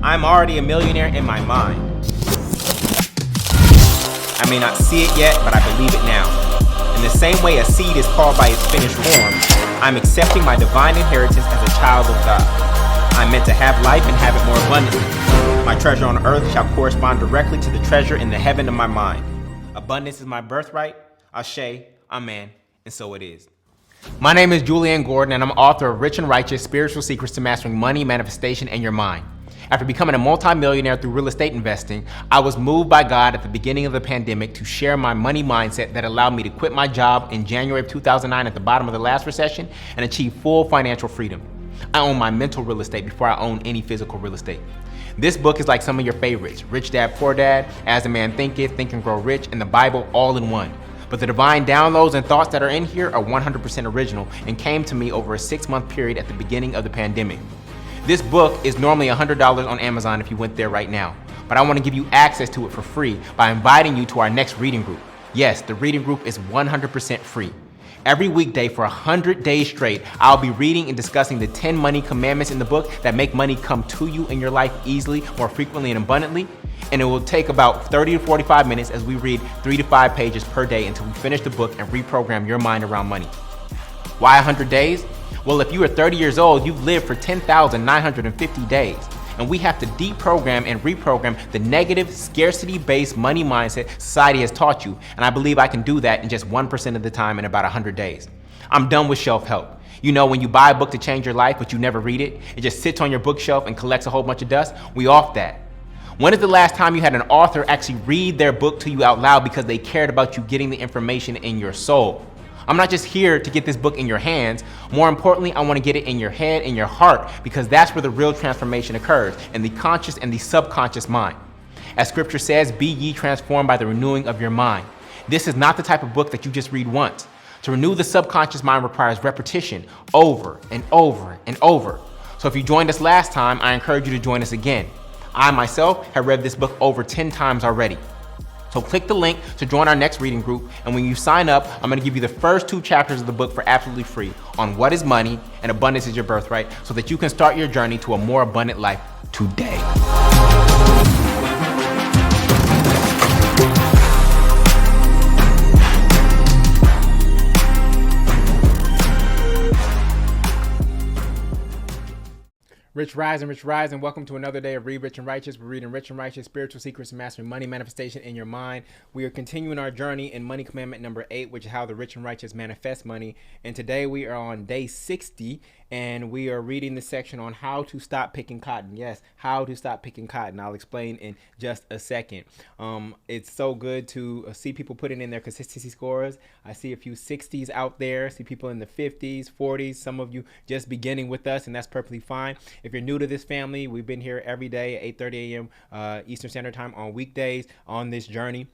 I'm already a millionaire in my mind. I may not see it yet, but I believe it now. In the same way a seed is called by its finished form, I'm accepting my divine inheritance as a child of God. I'm meant to have life and have it more abundantly. My treasure on earth shall correspond directly to the treasure in the heaven of my mind. Abundance is my birthright. Ashe, amen, and so it is. My name is Jullien Gordon, and I'm author of Rich and Righteous: Spiritual Secrets to Mastering Money, Manifestation, and Your Mind. After becoming a multimillionaire through real estate investing, I was moved by God at the beginning of the pandemic to share my money mindset that allowed me to quit my job in January of 2009 at the bottom of the last recession and achieve full financial freedom. I own my mental real estate before I own any physical real estate. This book is like some of your favorites: Rich Dad, Poor Dad, As a Man Thinketh, Think and Grow Rich, and the Bible all in one. But the divine downloads and thoughts that are in here are 100% original and came to me over a 6-month period at the beginning of the pandemic. This book is normally $100 on Amazon if you went there right now, but I want to give you access to it for free by inviting you to our next reading group. Yes, the reading group is 100% free. Every weekday for 100 days straight, I'll be reading and discussing the 10 money commandments in the book that make money come to you in your life easily, more frequently, and abundantly. And it will take about 30 to 45 minutes as we read 3 to 5 pages per day until we finish the book and reprogram your mind around money. Why 100 days? Well, if you are 30 years old, you've lived for 10,950 days. And we have to deprogram and reprogram the negative, scarcity-based money mindset society has taught you. And I believe I can do that in just 1% of the time in about 100 days. I'm done with shelf help. You know, when you buy a book to change your life, but you never read it, it just sits on your bookshelf and collects a whole bunch of dust. We off that. When is the last time you had an author actually read their book to you out loud because they cared about you getting the information in your soul? I'm not just here to get this book in your hands. More importantly, I want to get it in your head, in your heart, because that's where the real transformation occurs, in the conscious and the subconscious mind. As scripture says, be ye transformed by the renewing of your mind. This is not the type of book that you just read once. To renew the subconscious mind requires repetition over and over and over. So if you joined us last time, I encourage you to join us again. I myself have read this book over 10 times already. So click the link to join our next reading group, and when you sign up, I'm gonna give you the first 2 chapters of the book for absolutely free on what is money and abundance is your birthright, so that you can start your journey to a more abundant life today. Rich Rise and welcome to another day of Read Rich and Righteous. We're reading Rich and Righteous: Spiritual Secrets to Mastering Money, Manifestation, in Your Mind. We are continuing our journey in Money Commandment number 8, which is how the rich and righteous manifest money. And today we are on day 60, and we are reading the section on how to stop picking cotton. Yes, how to stop picking cotton. I'll explain in just a second. It's so good to see people putting in their consistency scores. I see a few 60s out there, see people in the 50s, 40s, some of you just beginning with us, and that's perfectly fine. If you're new to this family, we've been here every day at 8:30 a.m. Eastern Standard Time on weekdays on this journey.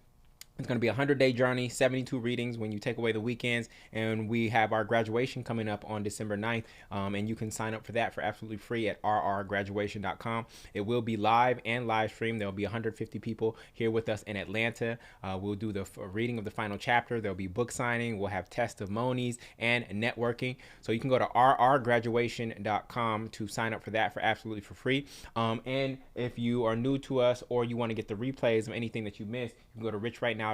It's going to be a 100-day journey, 72 readings when you take away the weekends, and we have our graduation coming up on December 9th, and you can sign up for that for absolutely free at rrgraduation.com. It will be live and live stream. There will be 150 people here with us in Atlanta. We'll do the reading of the final chapter. There'll be book signing. We'll have testimonies and networking. So you can go to rrgraduation.com to sign up for that for absolutely for free. And if you are new to us or you want to get the replays of anything that you missed, you can go to richrightnow.com,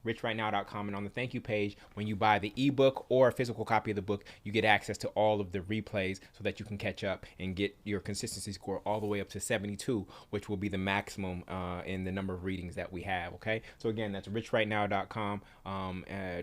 and on the thank you page, when you buy the ebook or a physical copy of the book, you get access to all of the replays so that you can catch up and get your consistency score all the way up to 72, which will be the maximum in the number of readings that we have. Okay, so again, that's richrightnow.com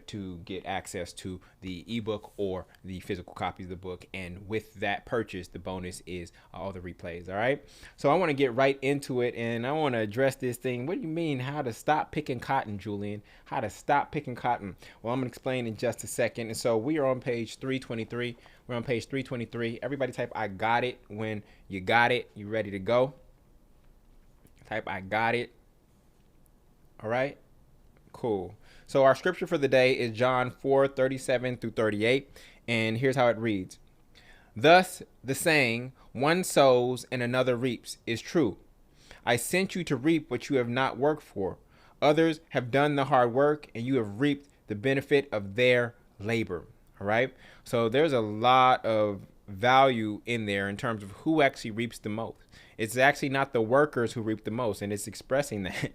to get access to the ebook or the physical copies of the book, and with that purchase, the bonus is all the replays. All right, so I want to get right into it, and I want to address this thing. What do you mean, how to stop picking cotton, Jullien? How to stop picking cotton? Well, I'm going to explain in just a second. And so we are on page 323. We're on page 323. Everybody type I got it when you got it. You ready to go? Type I got it. All right. Cool. So our scripture for the day is John 4:37 through 38. And here's how it reads. Thus the saying, one sows and another reaps, is true. I sent you to reap what you have not worked for. Others have done the hard work, and you have reaped the benefit of their labor. All right. So there's a lot of value in there in terms of who actually reaps the most. It's actually not the workers who reap the most, and it's expressing that.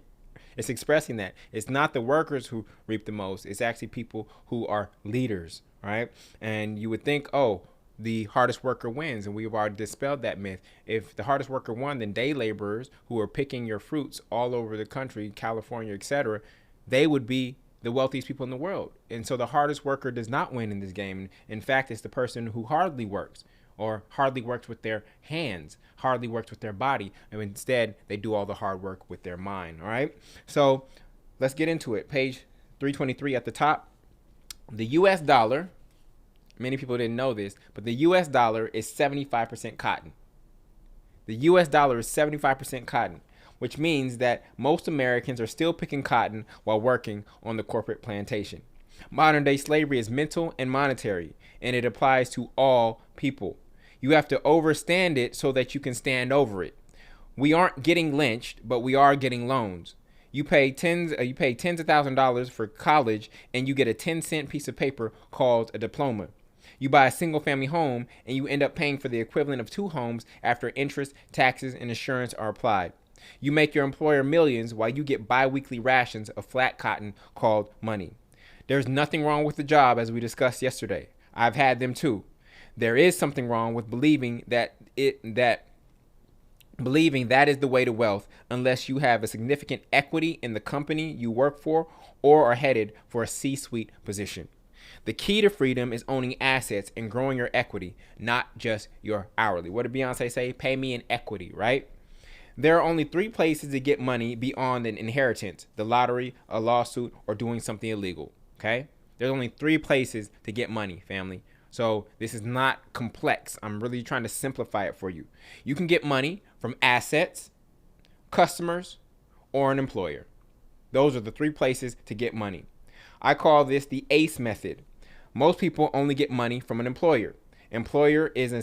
It's expressing that. It's not the workers who reap the most. It's actually people who are leaders, right? And you would think, oh, the hardest worker wins, and we've already dispelled that myth. If the hardest worker won, then day laborers who are picking your fruits all over the country, California, etc., they would be the wealthiest people in the world. And so the hardest worker does not win in this game. In fact, it's the person who hardly works, or hardly works with their hands, hardly works with their body, and instead they do all the hard work with their mind. All right, so let's get into it. Page 323 at the top. The US dollar, many people didn't know this, but the US dollar is 75% cotton. The US dollar is 75% cotton, which means that most Americans are still picking cotton while working on the corporate plantation. Modern day slavery is mental and monetary, and it applies to all people. You have to overstand it so that you can stand over it. We aren't getting lynched, but we are getting loans. You pay tens of $1,000s for college, and you get a 10-cent piece of paper called a diploma. You buy a single family home, and you end up paying for the equivalent of 2 homes after interest, taxes, and insurance are applied. You make your employer millions while you get bi-weekly rations of flat cotton called money. There's nothing wrong with the job, as we discussed yesterday. I've had them too. There is something wrong with believing that is the way to wealth, unless you have a significant equity in the company you work for or are headed for a C-suite position. The key to freedom is owning assets and growing your equity, not just your hourly. What did Beyonce say? Pay me in equity, right? There are only 3 places to get money beyond an inheritance: the lottery, a lawsuit, or doing something illegal. Okay? There's only 3 places to get money, family. So this is not complex. I'm really trying to simplify it for you. You can get money from assets, customers, or an employer. Those are the 3 places to get money. I call this the ACE method. Most people only get money from an employer. Employer is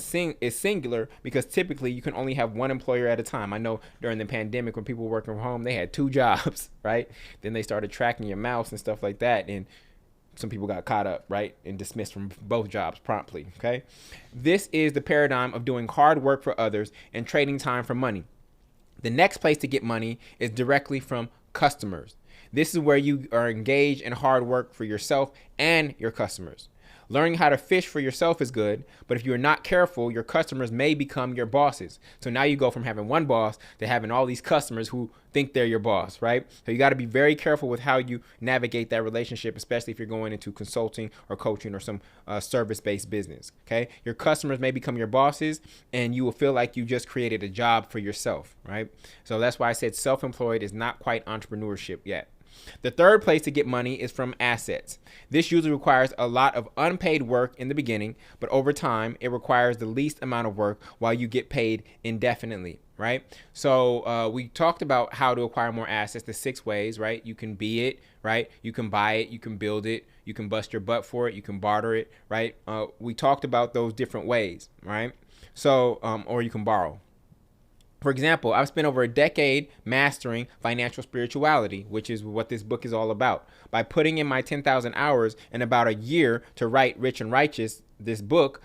singular because typically you can only have one employer at a time. I know during the pandemic when people were working from home, they had 2 jobs, right? Then they started tracking your mouse and stuff like that, and some people got caught up, right, and dismissed from both jobs promptly, okay? This is the paradigm of doing hard work for others and trading time for money. The next place to get money is directly from customers. This is where you are engaged in hard work for yourself and your customers. Learning how to fish for yourself is good, but if you're not careful, your customers may become your bosses. So now you go from having one boss to having all these customers who think they're your boss, right? So you got to be very careful with how you navigate that relationship, especially if you're going into consulting or coaching or some service-based business, okay? Your customers may become your bosses, and you will feel like you just created a job for yourself, right? So that's why I said self-employed is not quite entrepreneurship yet. The third place to get money is from assets. This usually requires a lot of unpaid work in the beginning, but over time, it requires the least amount of work while you get paid indefinitely, right? So we talked about how to acquire more assets, the 6 ways, right? You can be it, right? You can buy it, you can build it, you can bust your butt for it, you can barter it, right? We talked about those different ways, right? So, or you can borrow. For example, I've spent over a decade mastering financial spirituality, which is what this book is all about. By putting in my 10,000 hours and about a year to write Rich and Righteous, this book,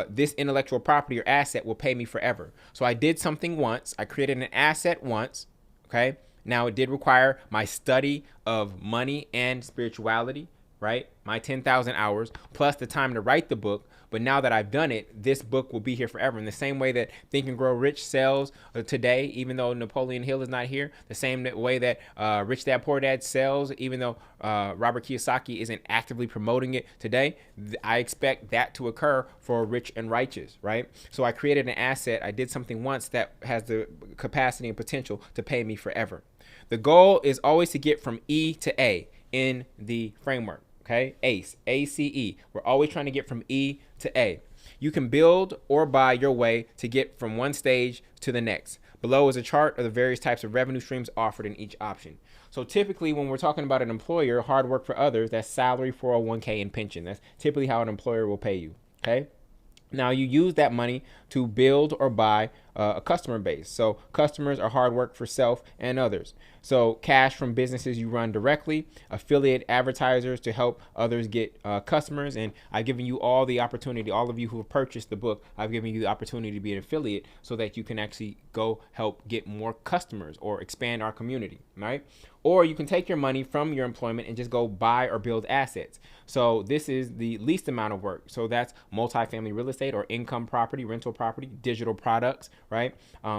this intellectual property or asset will pay me forever. So I did something once. I created an asset once, okay? Now, it did require my study of money and spirituality, right? My 10,000 hours plus the time to write the book. But now that I've done it, this book will be here forever. In the same way that Think and Grow Rich sells today, even though Napoleon Hill is not here, the same way that Rich Dad Poor Dad sells, even though Robert Kiyosaki isn't actively promoting it today, I expect that to occur for Rich and Righteous, right? So I created an asset. I did something once that has the capacity and potential to pay me forever. The goal is always to get from E to A in the framework. Okay, ACE, A-C-E. We're always trying to get from E to A. You can build or buy your way to get from one stage to the next. Below is a chart of the various types of revenue streams offered in each option. So typically when we're talking about an employer, hard work for others, that's salary, 401k, and pension. That's typically how an employer will pay you, okay? Now you use that money to build or buy a customer base. So customers are hard work for self and others. So cash from businesses you run directly, affiliate advertisers to help others get customers. And I've given you all the opportunity, all of you who have purchased the book, I've given you the opportunity to be an affiliate so that you can actually go help get more customers or expand our community, right? Or you can take your money from your employment and just go buy or build assets. So this is the least amount of work. So that's multifamily real estate or income property, rental property, digital products, right?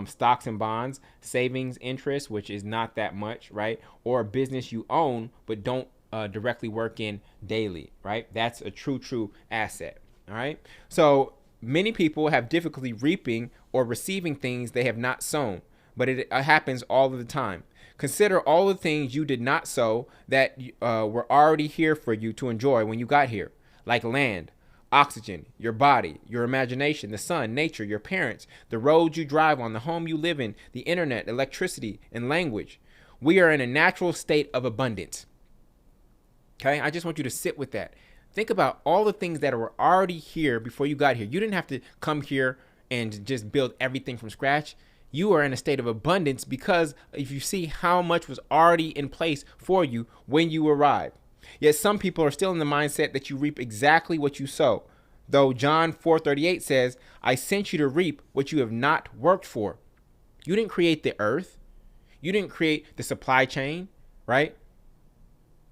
Stocks and bonds, savings interest, which is not that much, right? Or a business you own but don't directly work in daily, right? That's a true asset, all right? So many people have difficulty reaping or receiving things they have not sown, but it happens all of the time. Consider all the things you did not sow that were already here for you to enjoy when you got here, like land, oxygen, your body, your imagination, the sun, nature, your parents, the roads you drive on, the home you live in, the internet, electricity, and language. We are in a natural state of abundance. Okay, I just want you to sit with that. Think about all the things that were already here before you got here. You didn't have to come here and just build everything from scratch. You are in a state of abundance because if you see how much was already in place for you when you arrived. Yet some people are still in the mindset that you reap exactly what you sow. Though John 4:38 says, I sent you to reap what you have not worked for. You didn't create the earth. You didn't create the supply chain, right?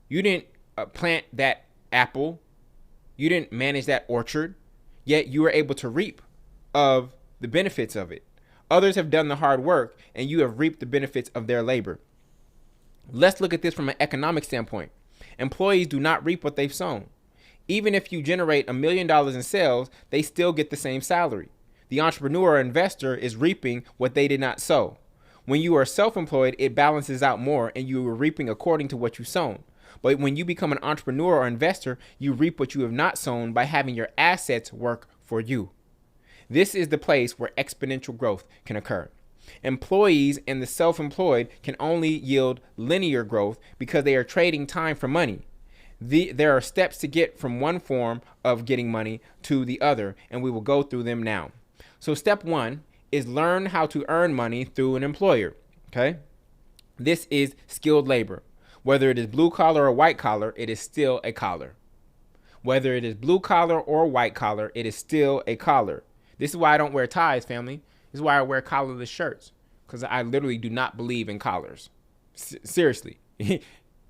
You didn't plant that apple. You didn't manage that orchard. Yet you were able to reap of the benefits of it. Others have done the hard work, and you have reaped the benefits of their labor. Let's look at this from an economic standpoint. Employees do not reap what they've sown. Even if you generate $1 million in sales, they still get the same salary. The entrepreneur or investor is reaping what they did not sow. When you are self-employed, it balances out more, and you are reaping according to what you sown. But when you become an entrepreneur or investor, you reap what you have not sown by having your assets work for you. This is the place where exponential growth can occur. Employees and the self-employed can only yield linear growth because they are trading time for money. There are steps to get from one form of getting money to the other, and we will go through them now. So step one is learn how to earn money through an employer, okay? This is skilled labor. Whether it is blue collar or white collar, it is still a collar. Whether it is blue collar or white collar, it is still a collar. This is why I don't wear ties, family. This is why I wear collarless shirts, because I literally do not believe in collars. Seriously,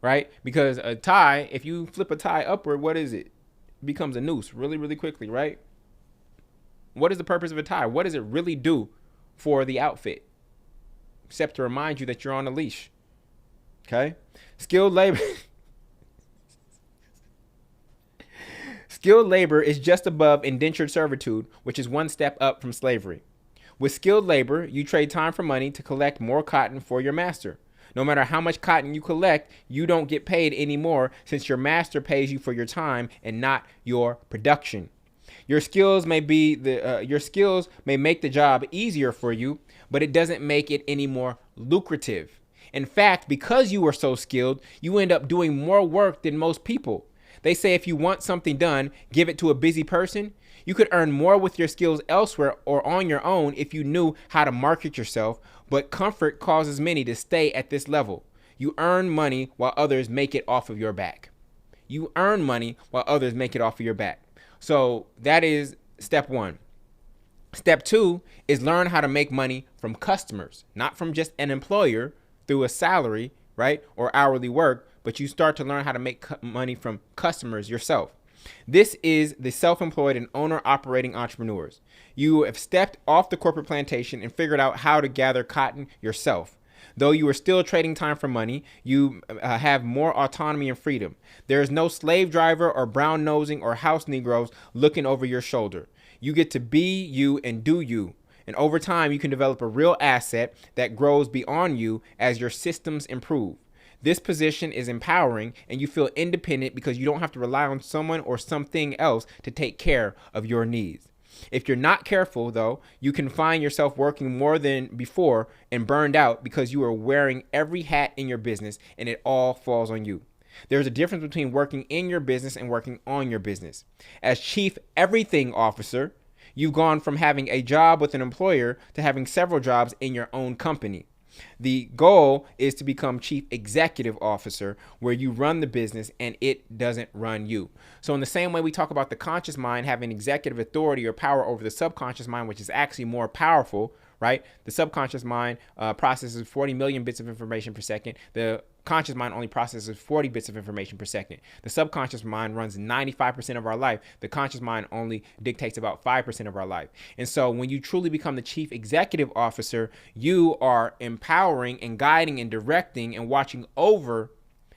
right? Because a tie, if you flip a tie upward, what is it? It becomes a noose really quickly, right? What is the purpose of a tie? What does it really do for the outfit? Except to remind you that you're on a leash. Okay? Skilled labor. Skilled labor is just above indentured servitude, which is one step up from slavery. With skilled labor, you trade time for money to collect more cotton for your master. No matter how much cotton you collect, you don't get paid anymore since your master pays you for your time and not your production. Your skills may make the job easier for you, but it doesn't make it any more lucrative. In fact, because you are so skilled, you end up doing more work than most people. They say if you want something done, give it to a busy person. You could earn more with your skills elsewhere or on your own if you knew how to market yourself, but comfort causes many to stay at this level. You earn money while others make it off of your back. You earn money while others make it off of your back. So that is step one. Step two is learn how to make money from customers, not from just an employer through a salary, right, or hourly work, but you start to learn how to make money from customers yourself. This is the self-employed and owner-operating entrepreneurs. You have stepped off the corporate plantation and figured out how to gather cotton yourself. Though you are still trading time for money, you have more autonomy and freedom. There is no slave driver or brown nosing or house Negroes looking over your shoulder. You get to be you and do you. And over time, you can develop a real asset that grows beyond you as your systems improve. This position is empowering and you feel independent because you don't have to rely on someone or something else to take care of your needs. If you're not careful, though, you can find yourself working more than before and burned out because you are wearing every hat in your business and it all falls on you. There's a difference between working in your business and working on your business. As chief everything officer, You've gone from having a job with an employer to having several jobs in your own company. The goal is to become chief executive officer, where you run the business and it doesn't run you. So in the same way we talk about the conscious mind having executive authority or power over the subconscious mind, which is actually more powerful, right? The subconscious mind processes 40 million bits of information per second. The conscious mind only processes 40 bits of information per second. The subconscious mind runs 95% of our life. The conscious mind only dictates about 5% of our life. And so when you truly become the chief executive officer, you are empowering and guiding and directing and watching over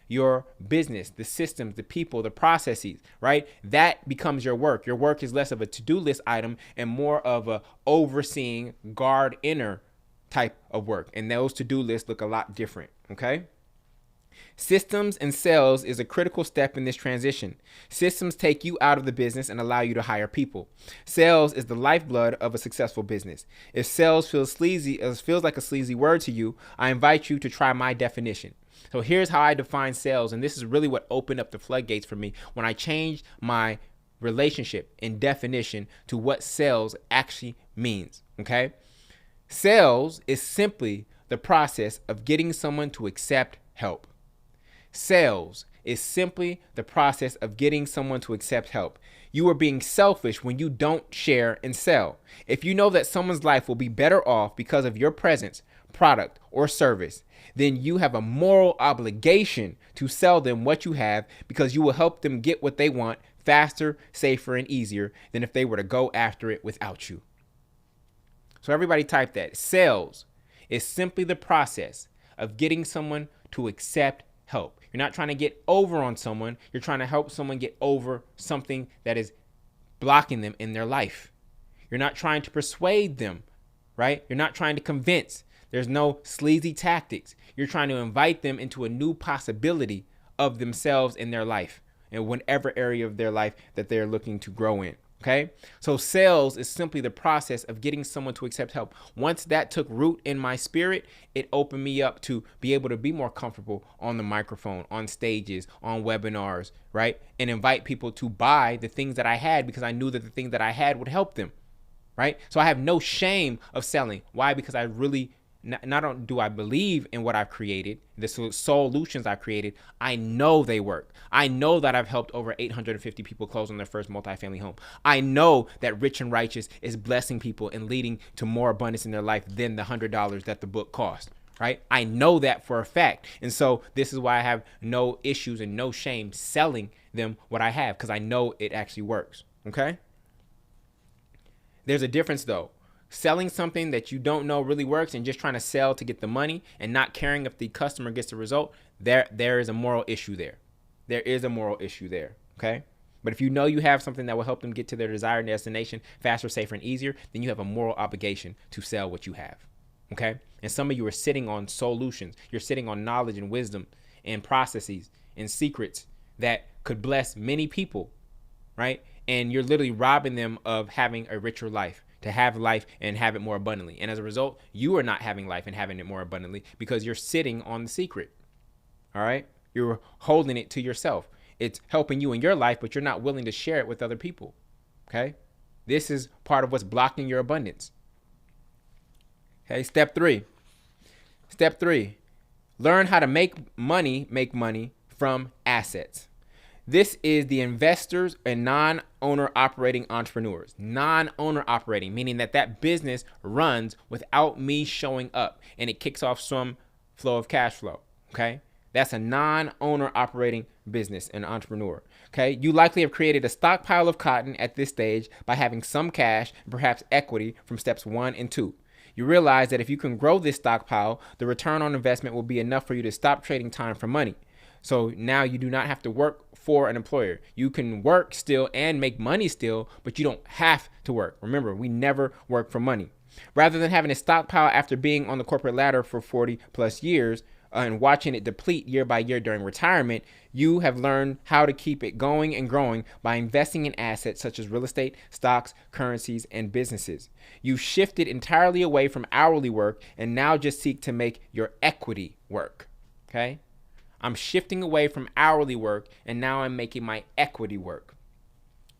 your business, the systems, the people, the processes, right? That becomes your work. Your work is less of a to-do list item and more of a overseeing guard inner type of work. And those to-do lists look a lot different, okay? Systems and sales is a critical step in this transition. Systems take you out of the business and allow you to hire people. Sales is the lifeblood of a successful business. If sales feels like a sleazy word to you, I invite you to try my definition. So here's how I define sales, and this is really what opened up the floodgates for me when I changed my relationship and definition to what sales actually means, okay? Sales is simply the process of getting someone to accept help. Sales is simply the process of getting someone to accept help. You are being selfish when you don't share and sell. If you know that someone's life will be better off because of your presence, product, or service, then you have a moral obligation to sell them what you have, because you will help them get what they want faster, safer, and easier than if they were to go after it without you. So everybody type that. Sales is simply the process of getting someone to accept help. You're not trying to get over on someone. You're trying to help someone get over something that is blocking them in their life. You're not trying to persuade them, right? You're not trying to convince. There's no sleazy tactics. You're trying to invite them into a new possibility of themselves in their life, in whatever area of their life that they're looking to grow in. Okay, so sales is simply the process of getting someone to accept help. Once that took root in my spirit, it opened me up to be able to be more comfortable on the microphone, on stages, on webinars, right? And invite people to buy the things that I had, because I knew that the things that I had would help them, right? So I have no shame of selling. Why? Because I really not only do I believe in what I've created, the solutions I've created, I know they work. I know that I've helped over 850 people close on their first multifamily home. I know that Rich and Righteous is blessing people and leading to more abundance in their life than the $100 that the book cost, right? I know that for a fact. And so this is why I have no issues and no shame selling them what I have, because I know it actually works, okay? There's a difference though. Selling something that you don't know really works and just trying to sell to get the money and not caring if the customer gets the result, there is a moral issue there. There is a moral issue there, okay? But if you know you have something that will help them get to their desired destination faster, safer, and easier, then you have a moral obligation to sell what you have, okay? And some of you are sitting on solutions. You're sitting on knowledge and wisdom and processes and secrets that could bless many people, right? And you're literally robbing them of having a richer life, to have life and have it more abundantly. And as a result, you are not having life and having it more abundantly because you're sitting on the secret. All right? You're holding it to yourself. It's helping you in your life, but you're not willing to share it with other people. Okay? This is part of what's blocking your abundance. Okay, step 3. Step 3. Learn how to make money from assets. This is the investors and non-owner operating entrepreneurs. Non-owner operating, meaning that business runs without me showing up and it kicks off some flow of cash flow, okay? That's a non-owner operating business, an entrepreneur, okay? You likely have created a stockpile of cotton at this stage by having some cash and perhaps equity from steps 1 and 2. You realize that if you can grow this stockpile, the return on investment will be enough for you to stop trading time for money. So now you do not have to work for an employer. You can work still and make money still, but you don't have to work. Remember, we never work for money. Rather than having a stockpile after being on the corporate ladder for 40 plus years and watching it deplete year by year during retirement, you have learned how to keep it going and growing by investing in assets such as real estate, stocks, currencies, and businesses. You've shifted entirely away from hourly work and now just seek to make your equity work, okay? I'm shifting away from hourly work and now I'm making my equity work.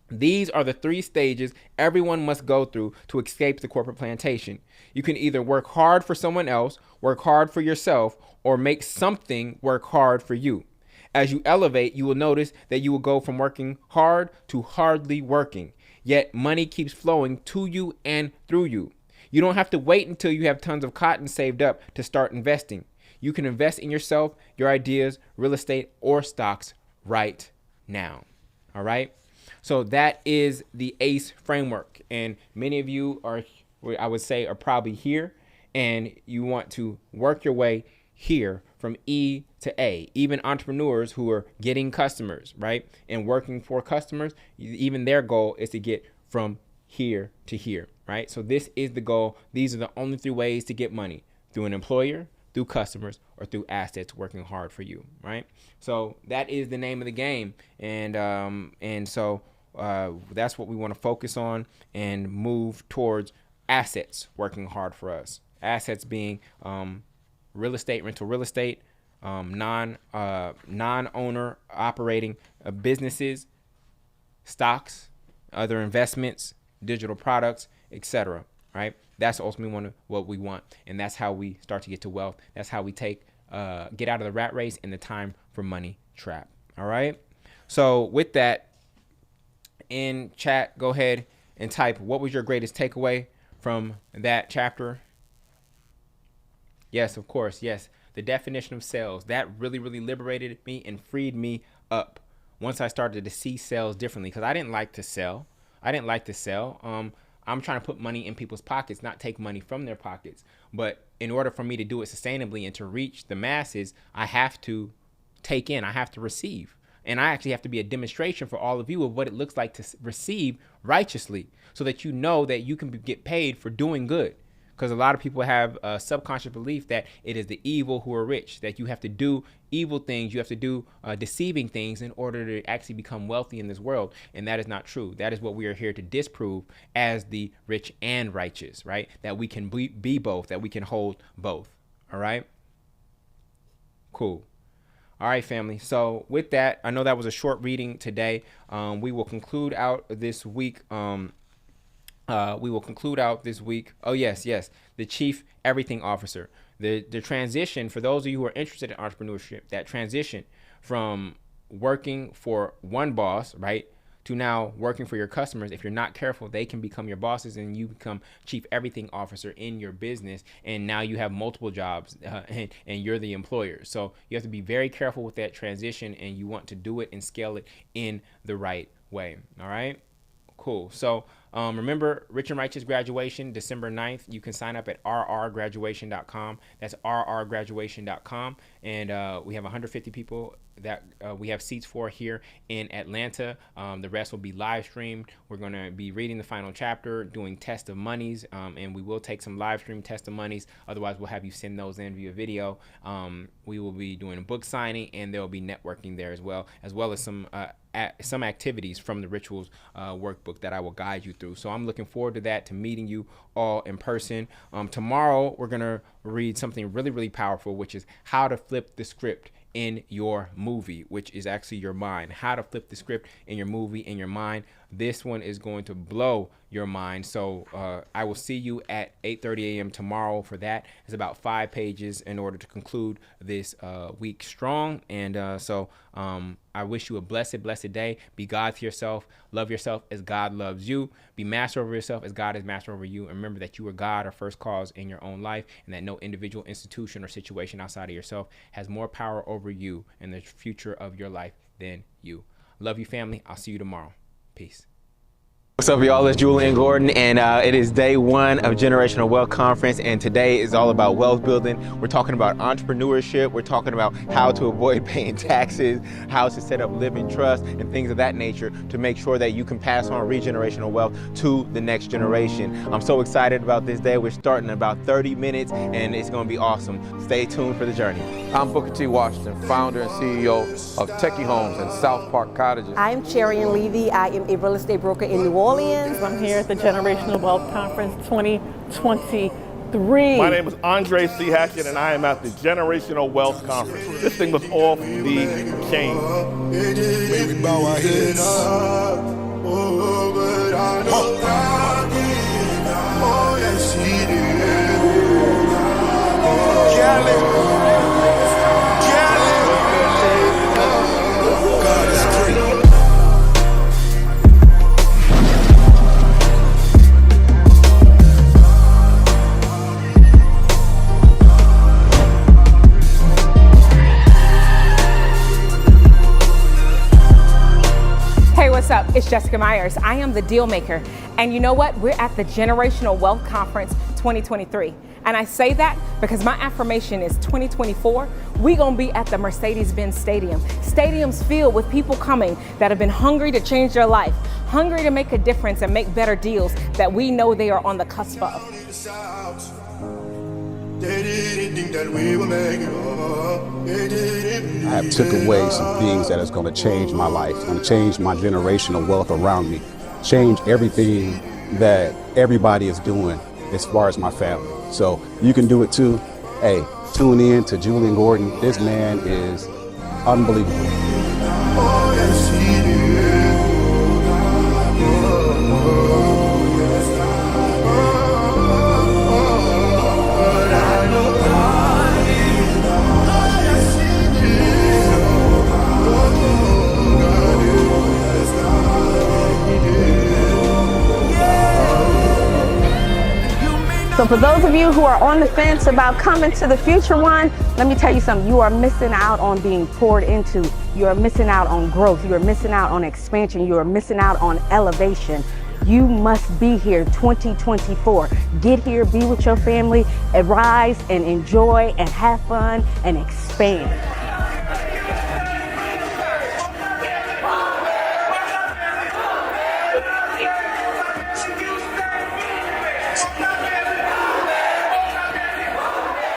These are the 3 stages everyone must go through to escape the corporate plantation. You can either work hard for someone else, work hard for yourself, or make something work hard for you. As you elevate, you will notice that you will go from working hard to hardly working. Yet money keeps flowing to you and through you. You don't have to wait until you have tons of cotton saved up to start investing. You can invest in yourself, your ideas, real estate, or stocks right now. All right? So that is the ACE framework. And many of you are, I would say, are probably here, and you want to work your way here from E to A. Even entrepreneurs who are getting customers, right, and working for customers, even their goal is to get from here to here, right? So this is the goal. These are the only 3 ways to get money: through an employer, through customers, or through assets working hard for you, right? So that is the name of the game. And so that's what we want to focus on and move towards: assets working hard for us. Assets being real estate, rental real estate, non-owner operating businesses, stocks, other investments, digital products, etc. Right? That's ultimately what we want, and that's how we start to get to wealth. That's how we get out of the rat race and the time for money trap. All right. So with that, in chat, go ahead and type, what was your greatest takeaway from that chapter? Yes, of course. Yes. The definition of sales, that really, really liberated me and freed me up once I started to see sales differently, because I didn't like to sell. I'm trying to put money in people's pockets, not take money from their pockets. But in order for me to do it sustainably and to reach the masses, I have to take in, I have to receive. And I actually have to be a demonstration for all of you of what it looks like to receive righteously, so that you know that you can get paid for doing good. Because a lot of people have a subconscious belief that it is the evil who are rich, that you have to do evil things, you have to do deceiving things in order to actually become wealthy in this world. And that is not true. That is what we are here to disprove as the rich and righteous, right? That we can be both, that we can hold both. All right? Cool. All right, family. So with that, I know that was a short reading today. We will conclude out this week. Oh, yes. The Chief Everything Officer. The transition, for those of you who are interested in entrepreneurship, that transition from working for one boss, right, to now working for your customers. If you're not careful, they can become your bosses and you become Chief Everything Officer in your business. And now you have multiple jobs and you're the employer. So you have to be very careful with that transition, and you want to do it and scale it in the right way. All right. Cool. So remember, Rich and Righteous graduation, December 9th. You can sign up at rrgraduation.com. That's rrgraduation.com. And we have 150 people that we have seats for here in Atlanta. The rest will be live streamed. We're going to be reading the final chapter, doing test of monies, and we will take some live stream test of monies. Otherwise, we'll have you send those in via video. We will be doing a book signing, and there will be networking there as well as some activities from the Rituals workbook that I will guide you through. So I'm looking forward to that, to meeting you all in person. Tomorrow, we're going to read something really, really powerful, which is how to flip the script in your movie, which is actually your mind. How to flip the script in your movie, in your mind. This one is going to blow your mind. So I will see you at 8:30 a.m. tomorrow for that. It's about 5 pages in order to conclude this week strong. And so I wish you a blessed, blessed day. Be God to yourself. Love yourself as God loves you. Be master over yourself as God is master over you. And remember that you are God or first cause in your own life, and that no individual, institution, or situation outside of yourself has more power over you and the future of your life than you. Love you, family. I'll see you tomorrow. Peace. What's up, y'all? It's Jullien Gordon, and it is day 1 of Generational Wealth Conference, and today is all about wealth building. We're talking about entrepreneurship. We're talking about how to avoid paying taxes, how to set up living trust, and things of that nature to make sure that you can pass on regenerational wealth to the next generation. I'm so excited about this day. We're starting in about 30 minutes, and it's going to be awesome. Stay tuned for the journey. I'm Booker T. Washington, founder and CEO of Techie Homes in South Park Cottages. I'm Cherian Levy. I am a real estate broker in New Orleans. I'm here at the Generational Wealth Conference 2023. My name is Andre C. Hackett, and I am at the Generational Wealth Conference. This thing was off the chain. We bow our heads. Oh, but I know God did. Oh, yes, He did. God is great. Hey, what's up? It's Jessica Myers. I am the deal maker. And you know what? We're at the Generational Wealth Conference 2023. And I say that because my affirmation is 2024, we're gonna be at the Mercedes-Benz Stadium. Stadiums filled with people coming that have been hungry to change their life, hungry to make a difference and make better deals that we know they are on the cusp of. They didn't think that we were making up. They didn't. I have took away some things that is going to change my life. It's going to change my generational wealth around me. Change everything that everybody is doing as far as my family. So you can do it too. Hey, tune in to Jullien Gordon. This man is unbelievable. Oh, yes, he did. So for those of you who are on the fence about coming to the Future One, let me tell you something. You are missing out on being poured into. You are missing out on growth. You are missing out on expansion. You are missing out on elevation. You must be here 2024. Get here, be with your family, and rise and enjoy and have fun and expand.